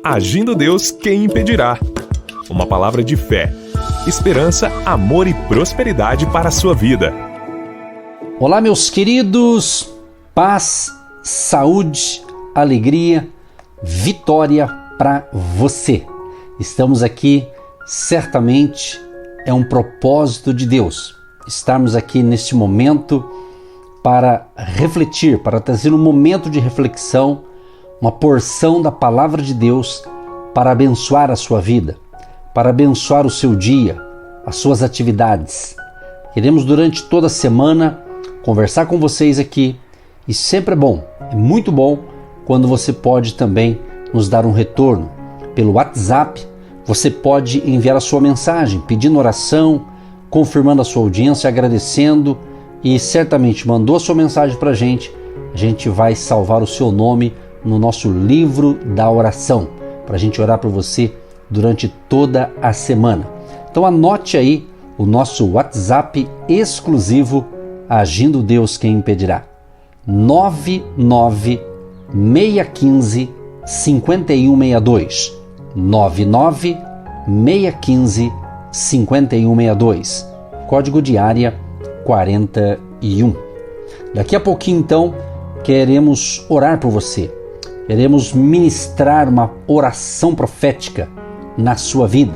Agindo Deus, quem impedirá? Uma palavra de fé, esperança, amor e prosperidade para a sua vida. Olá, meus queridos, paz, saúde, alegria, vitória para você. Estamos aqui, certamente é um propósito de Deus estarmos aqui neste momento para refletir, para trazer um momento de reflexão, uma porção da palavra de Deus para abençoar a sua vida, para abençoar o seu dia, as suas atividades. Queremos durante toda a semana conversar com vocês aqui e sempre é muito bom quando você pode também nos dar um retorno. Pelo WhatsApp, você pode enviar a sua mensagem, pedindo oração, confirmando a sua audiência, agradecendo e certamente mandou a sua mensagem para a gente vai salvar o seu nome no nosso livro da oração, para a gente orar por você durante toda a semana. Então anote aí o nosso WhatsApp exclusivo, Agindo Deus Quem Impedirá, 99615-5162, 99615-5162, código de área 41. Daqui a pouquinho então queremos orar por você, queremos ministrar uma oração profética na sua vida.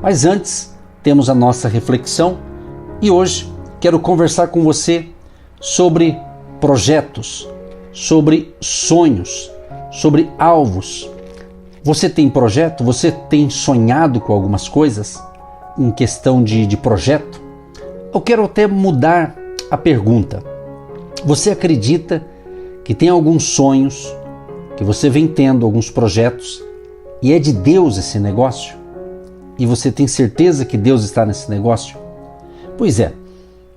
Mas antes temos a nossa reflexão e hoje quero conversar com você sobre projetos, sobre sonhos, sobre alvos. Você tem projeto? Você tem sonhado com algumas coisas em questão de projeto? Eu quero até mudar a pergunta. Você acredita que tem alguns sonhos, que você vem tendo alguns projetos e é de Deus esse negócio? E você tem certeza que Deus está nesse negócio? Pois é,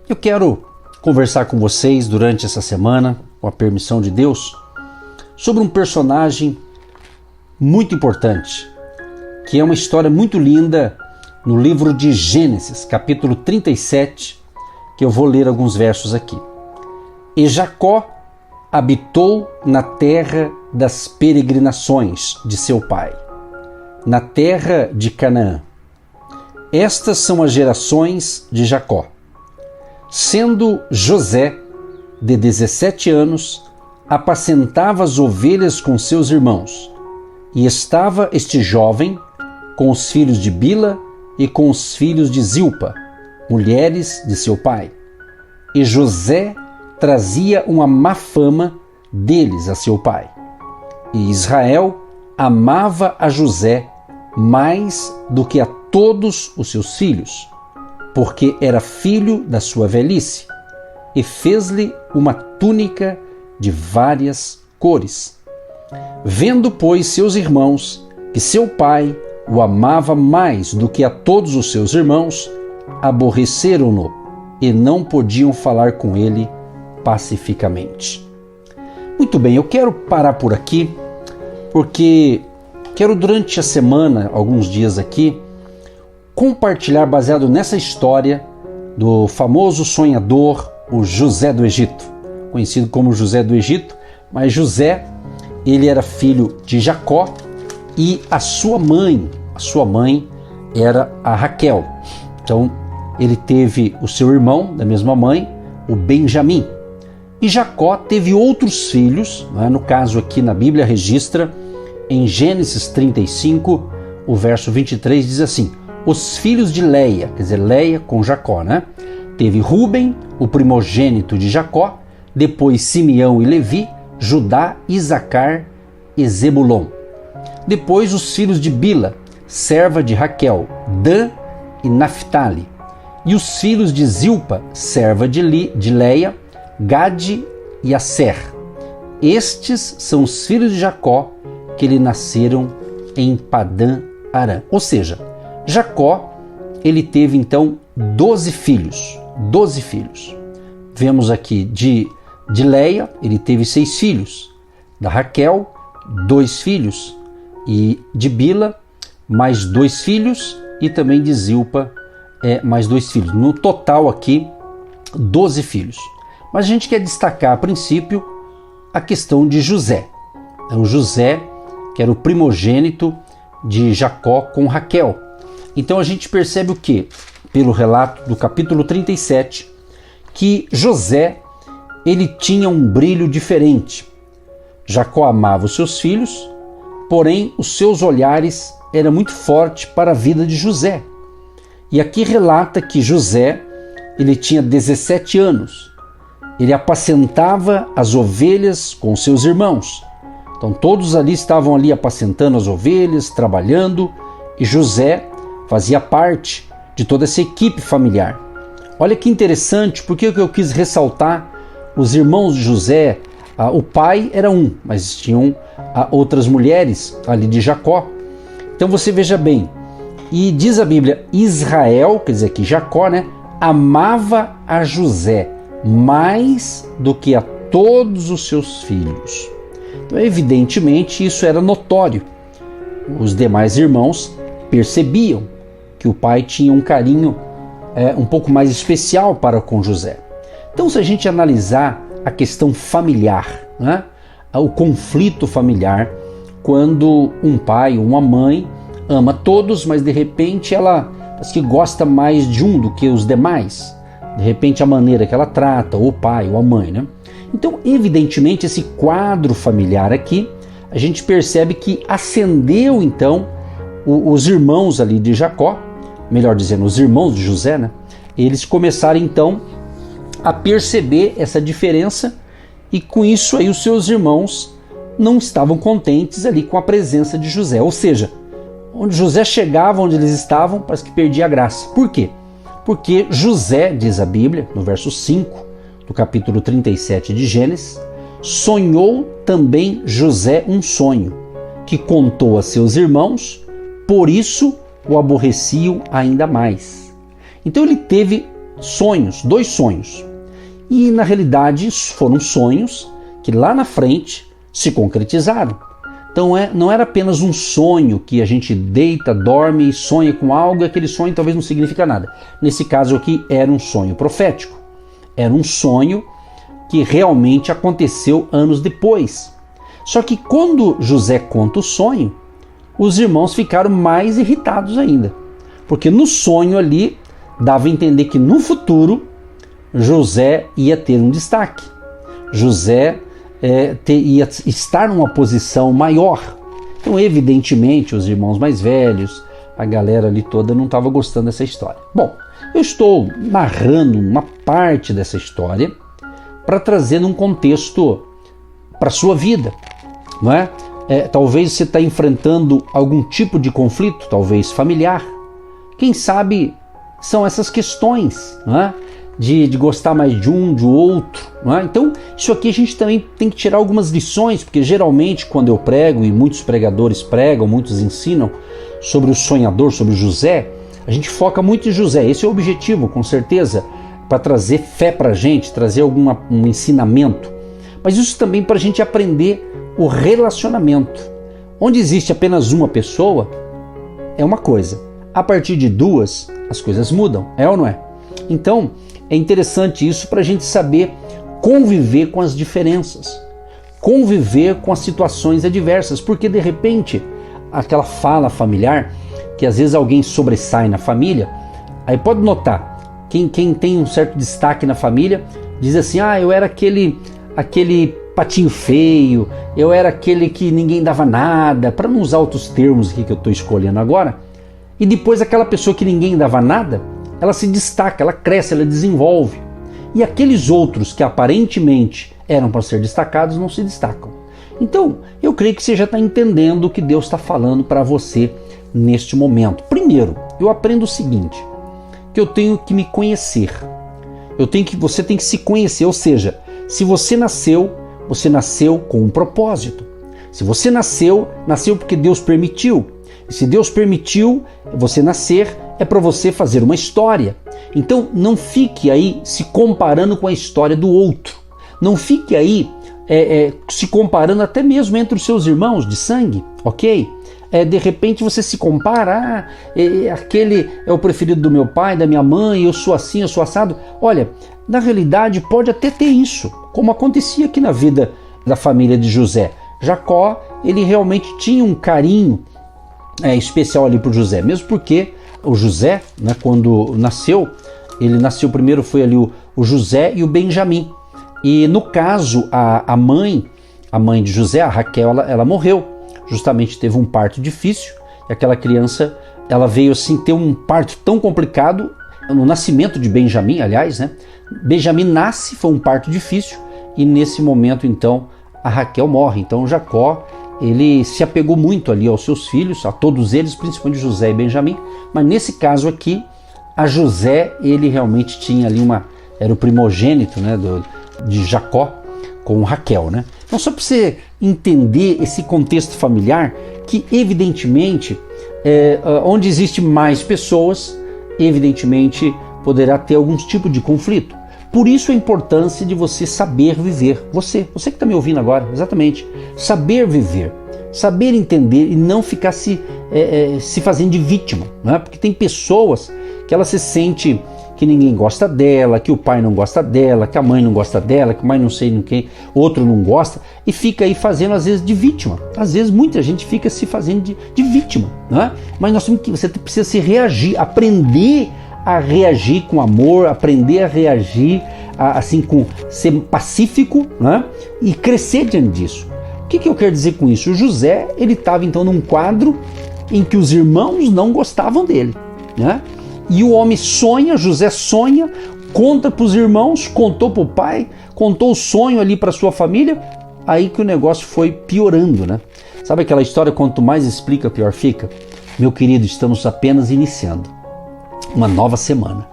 eu quero conversar com vocês durante essa semana, com a permissão de Deus, sobre um personagem muito importante, que é uma história muito linda no livro de Gênesis, capítulo 37, que eu vou ler alguns versos aqui. E Jacó habitou na terra das peregrinações de seu pai, na terra de Canaã. Estas são as gerações de Jacó. Sendo José de 17 anos, apacentava as ovelhas com seus irmãos, e estava este jovem com os filhos de Bila e com os filhos de Zilpa, mulheres de seu pai. E José trazia uma má fama deles a seu pai. E Israel amava a José mais do que a todos os seus filhos, porque era filho da sua velhice, e fez-lhe uma túnica de várias cores. Vendo, pois, seus irmãos que seu pai o amava mais do que a todos os seus irmãos, aborreceram-no e não podiam falar com ele pacificamente. Muito bem, eu quero parar por aqui, porque quero durante a semana, alguns dias aqui, compartilhar baseado nessa história do famoso sonhador, o José do Egito, conhecido como José do Egito, mas José, ele era filho de Jacó e a sua mãe era a Raquel. Então, ele teve o seu irmão da mesma mãe, o Benjamim. E Jacó teve outros filhos, no caso aqui na Bíblia registra, em Gênesis 35, o verso 23 diz assim: os filhos de Leia, quer dizer, Leia com Jacó, Teve Rúben, o primogênito de Jacó, depois Simeão e Levi, Judá, Isacar e Zebulon. Depois os filhos de Bila, serva de Raquel, Dan e Naphtali. E os filhos de Zilpa, serva de Leia, Gade e Asser. Estes são os filhos de Jacó que lhe nasceram em Padã Arã. Ou seja, Jacó, ele teve então 12 filhos. Vemos aqui de Leia, ele teve 6 filhos. Da Raquel, 2 filhos. E de Bila, mais 2 filhos. E também de Zilpa, mais 2 filhos. No total aqui, 12 filhos. Mas a gente quer destacar a princípio a questão de José. Então, José, que era o primogênito de Jacó com Raquel. Então a gente percebe o quê? Pelo relato do capítulo 37, que José, ele tinha um brilho diferente. Jacó amava os seus filhos, porém os seus olhares eram muito fortes para a vida de José. E aqui relata que José, ele tinha 17 anos. Ele apacentava as ovelhas com seus irmãos. Então todos ali estavam ali apacentando as ovelhas, trabalhando, e José fazia parte de toda essa equipe familiar. Olha que interessante, porque eu quis ressaltar os irmãos de José. O pai era um, mas tinham outras mulheres ali de Jacó. Então você veja bem, e diz a Bíblia, Israel, quer dizer aqui Jacó, né, amava a José mais do que a todos os seus filhos. Então evidentemente isso era notório. Os demais irmãos percebiam que o pai tinha um carinho um pouco mais especial para com José. Então se a gente analisar a questão familiar, né, o conflito familiar, quando um pai ou uma mãe ama todos, mas de repente ela parece que gosta mais de um do que os demais. De repente a maneira que ela trata, ou o pai ou a mãe, né? Então, evidentemente, esse quadro familiar aqui, a gente percebe que ascendeu então os irmãos ali de Jacó, melhor dizendo, os irmãos de José, né? Eles começaram então a perceber essa diferença, e com isso aí os seus irmãos não estavam contentes ali com a presença de José. Ou seja, onde José chegava, onde eles estavam, parece que perdia a graça. Por quê? Porque José, diz a Bíblia, no verso 5 do capítulo 37 de Gênesis, sonhou também José um sonho, que contou a seus irmãos, por isso o aborreciam ainda mais. Então ele teve sonhos, 2 sonhos. E na realidade foram sonhos que lá na frente se concretizaram. Então não era apenas um sonho que a gente deita, dorme e sonha com algo, e aquele sonho talvez não significa nada. Nesse caso aqui era um sonho profético. Era um sonho que realmente aconteceu anos depois. Só que quando José conta o sonho, os irmãos ficaram mais irritados ainda. Porque no sonho ali dava a entender que no José ia ter um destaque. José ia estar numa posição maior. Então, evidentemente, os irmãos mais velhos, a galera ali toda não estava gostando dessa história. Bom, eu estou narrando uma parte dessa história para trazer um contexto para a sua vida, não é? Talvez você está enfrentando algum tipo de conflito, talvez familiar. Quem sabe são essas questões, não é? De gostar mais de um, de outro, não é? Então isso aqui a gente também tem que tirar algumas lições, porque geralmente quando eu prego, e muitos pregadores pregam, muitos ensinam sobre o sonhador, sobre José, a gente foca muito em José. Esse é o objetivo, com certeza, para trazer fé para a gente, trazer um ensinamento, mas isso também para a gente aprender o relacionamento. Onde existe apenas uma pessoa é uma coisa, a partir de 2 as coisas mudam, é ou não é? Então é interessante isso para a gente saber conviver com as diferenças, conviver com as situações adversas, porque de repente aquela fala familiar, que às vezes alguém sobressai na família, aí pode notar, quem tem um certo destaque na família, diz assim, eu era aquele patinho feio, eu era aquele que ninguém dava nada, para não usar outros termos aqui que eu estou escolhendo agora, e depois aquela pessoa que ninguém dava nada, ela se destaca, ela cresce, ela desenvolve. E aqueles outros que aparentemente eram para ser destacados não se destacam. Então, eu creio que você já está entendendo o que Deus está falando para você neste momento. Primeiro, eu aprendo o seguinte, que eu tenho que me conhecer. Você tem que se conhecer, ou seja, se você nasceu com um propósito. Se você nasceu porque Deus permitiu. E se Deus permitiu você nascer, é para você fazer uma história. Então não fique aí se comparando com a história do outro. Não fique aí se comparando até mesmo entre os seus irmãos de sangue, ok? De repente você se compara, aquele é o preferido do meu pai, da minha mãe, eu sou assim, eu sou assado. Olha, na realidade pode até ter isso, como acontecia aqui na vida da família de José. Jacó, ele realmente tinha um carinho especial ali para o José, mesmo porque o José, né, quando nasceu, ele nasceu primeiro, foi ali o José e o Benjamim. E no caso, a mãe de José, a Raquel, ela morreu, justamente teve um parto difícil, e aquela criança, ela veio assim ter um parto tão complicado, no nascimento de Benjamim, aliás, né? Benjamim nasce, foi um parto difícil, e nesse momento então a Raquel morre. Então Jacó, ele se apegou muito ali aos seus filhos, a todos eles, principalmente José e Benjamim, mas nesse caso aqui, a José, ele realmente tinha ali era o primogênito, né, de Jacó com Raquel, né? Então só para você entender esse contexto familiar, que evidentemente, onde existe mais pessoas, evidentemente poderá ter algum tipo de conflito. Por isso a importância de você saber viver. Você que está me ouvindo agora, exatamente. Saber viver, saber entender e não ficar se fazendo de vítima, né? Porque tem pessoas que ela se sente que ninguém gosta dela, que o pai não gosta dela, que a mãe não gosta dela, que o mãe não sei no que, outro não gosta, e fica aí fazendo às vezes de vítima. Às vezes muita gente fica se fazendo de vítima, né? Mas você precisa se reagir, aprender a reagir com amor, aprender a reagir assim, com ser pacífico, né? E crescer diante disso. O que eu quero dizer com isso? O José, ele estava então num quadro em que os irmãos não gostavam dele, né? E o homem sonha, José sonha, conta para os irmãos, contou para o pai, contou o sonho ali para sua família, aí que o negócio foi piorando, né? Sabe aquela história, quanto mais explica, pior fica? Meu querido, estamos apenas iniciando uma nova semana.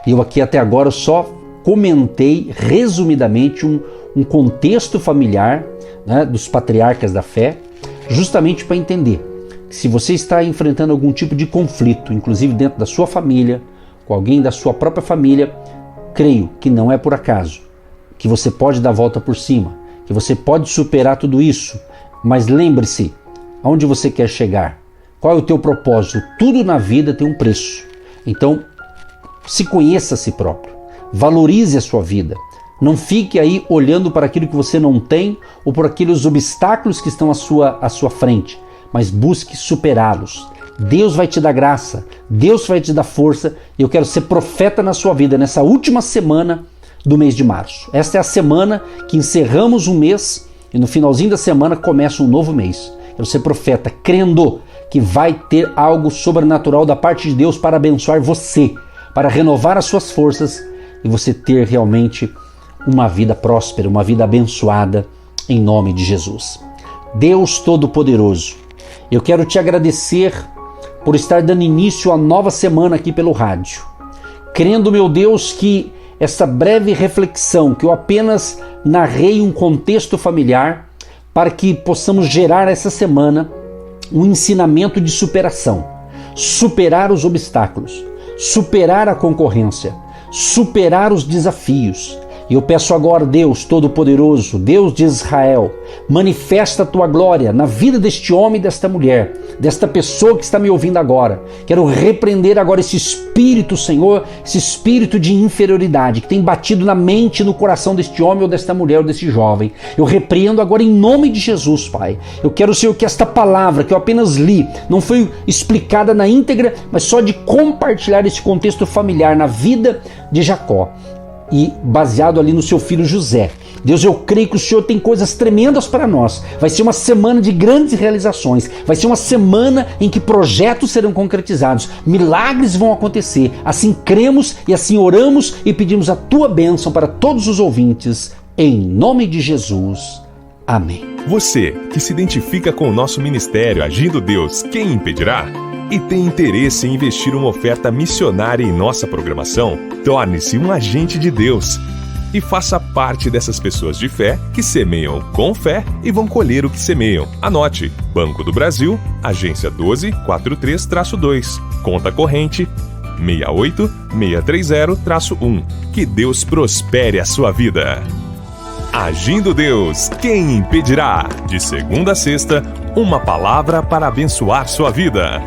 Eu aqui até agora só comentei resumidamente um contexto familiar, né, dos patriarcas da fé, justamente para entender que se você está enfrentando algum tipo de conflito, inclusive dentro da sua família, com alguém da sua própria família, creio que não é por acaso, que você pode dar a volta por cima, que você pode superar tudo isso, mas lembre-se, aonde você quer chegar, qual é o teu propósito, tudo na vida tem um preço. Então, se conheça a si próprio, valorize a sua vida, não fique aí olhando para aquilo que você não tem ou por aqueles obstáculos que estão à sua frente, mas busque superá-los. Deus vai te dar graça, Deus vai te dar força, e eu quero ser profeta na sua vida nessa última semana do mês de março. Esta é a semana que encerramos um mês e no finalzinho da semana começa um novo mês. Quero ser profeta, crendo que vai ter algo sobrenatural da parte de Deus para abençoar você, para renovar as suas forças e você ter realmente uma vida próspera, uma vida abençoada, em nome de Jesus. Deus Todo-Poderoso, eu quero te agradecer por estar dando início à nova semana aqui pelo rádio. Crendo, meu Deus, que essa breve reflexão, que eu apenas narrei um contexto familiar, para que possamos gerar essa semana um ensinamento de superação, superar os obstáculos, superar a concorrência, superar os desafios. E eu peço agora, Deus Todo-Poderoso, Deus de Israel, manifesta a tua glória na vida deste homem e desta mulher, desta pessoa que está me ouvindo agora. Quero repreender agora esse espírito, Senhor, esse espírito de inferioridade que tem batido na mente e no coração deste homem ou desta mulher ou desse jovem. Eu repreendo agora em nome de Jesus, Pai. Eu quero, Senhor, que esta palavra que eu apenas li, não foi explicada na íntegra, mas só de compartilhar esse contexto familiar na vida de Jacó, e baseado ali no seu filho José. Deus, eu creio que o Senhor tem coisas tremendas para nós. Vai ser uma semana de grandes realizações. Vai ser uma semana em que projetos serão concretizados. Milagres vão acontecer. Assim cremos e assim oramos e pedimos a tua bênção para todos os ouvintes. Em nome de Jesus. Amém. Você que se identifica com o nosso ministério Agindo Deus, quem impedirá? E tem interesse em investir uma oferta missionária em nossa programação? Torne-se um agente de Deus e faça parte dessas pessoas de fé que semeiam com fé e vão colher o que semeiam. Anote: Banco do Brasil, agência 12432-2, conta corrente 68630-1. Que Deus prospere a sua vida. Agindo Deus, quem impedirá? De segunda a sexta, uma palavra para abençoar sua vida.